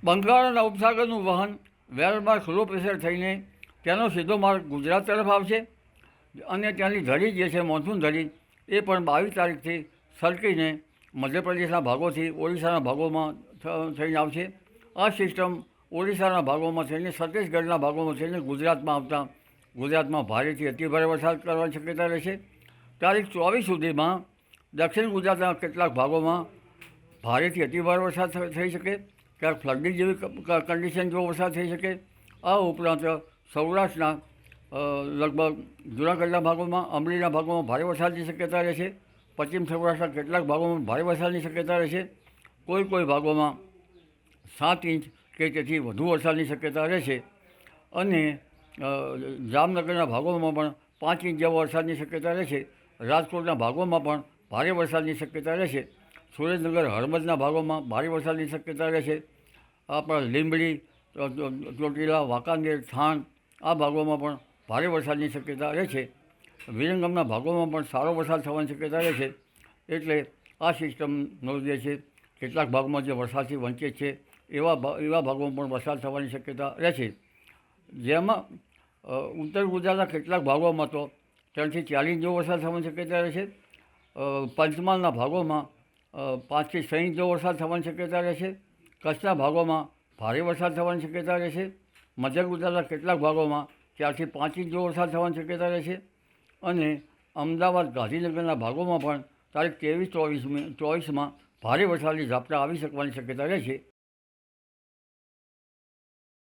બંગાળના ઉપસાગરનું વહન well-marked low pressure થઈને તેનો સીધો માર્ગ ગુજરાત તરફ આવશે અને ત્યાંની ધરી જે છે મોન્સૂન ધરી એ પણ 22 તારીખથી સરકીને મધ્યપ્રદેશના ભાગોથી ઓડિશાના ભાગોમાં થઈને આવશે. આ સિસ્ટમ ઓડિશાના ભાગોમાં થઈને છત્તીસગઢના ભાગોમાં થઈને ગુજરાતમાં આવતા ગુજરાતમાં ભારેથી અતિભારે વરસાદ કરવાની શક્યતા રહેશે. તારીખ 24 સુધીમાં દક્ષિણ ગુજરાતના કેટલાક ભાગોમાં ભારેથી અતિભારે વરસાદ થઈ શકે, ક્યાંક ફ્લડિંગ જેવી કન્ડિશન જો વરસાદ થઈ શકે. આ ઉપરાંત સૌરાષ્ટ્રના લગભગ જૂનાગઢના ભાગોમાં, અમરેલીના ભાગોમાં ભારે વરસાદની શક્યતા રહેશે. પશ્ચિમ સૌરાષ્ટ્રના કેટલાક ભાગોમાં ભારે વરસાદની શક્યતા રહેશે. કોઈ ભાગોમાં 7 ઇંચ કે તેથી વધુ વરસાદની શક્યતા રહેશે અને જામનગરના ભાગોમાં પણ 5 ઇંચ જેવો વરસાદની શક્યતા રહેશે. રાજકોટના ભાગોમાં પણ ભારે વરસાદની શક્યતા રહેશે. સુરેન્દ્રનગર હળવદના ભાગોમાં ભારે વરસાદની શક્યતા રહેશે. આપણા લીંબડી, ચોટીલા, વાંકાનેર, થાન આ ભાગોમાં પણ ભારે વરસાદની શક્યતા રહેશે. વિરંગામના ભાગોમાં પણ સારો વરસાદ થવાની શક્યતા રહેશે. એટલે આ સિસ્ટમનો જે છે કેટલાક ભાગમાં જે વરસાદથી વંચિત છે એવા ભાગોમાં પણ વરસાદ થવાની શક્યતા રહેશે. જેમાં ઉત્તર ગુજરાતના કેટલાક ભાગોમાં તો 3 થી 4 ઇંચ જેવો વરસાદ થવાની શક્યતા રહેશે. પંચમહાલના ભાગોમાં 5 થી 6 ઇંચ જેવો વરસાદ થવાની શક્યતા રહેશે. કચ્છના ભાગોમાં ભારે વરસાદ થવાની શક્યતા રહેશે. મધ્ય ગુજરાતના કેટલાક ભાગોમાં 4 થી 5 ઇંચ જેવો વરસાદ થવાની શક્યતા રહેશે. અને અમદાવાદ, ગાંધીનગરના ભાગોમાં પણ તારીખ 23-24માં ભારે વરસાદની ઝાપટા આવી શકવાની શક્યતા રહેશે.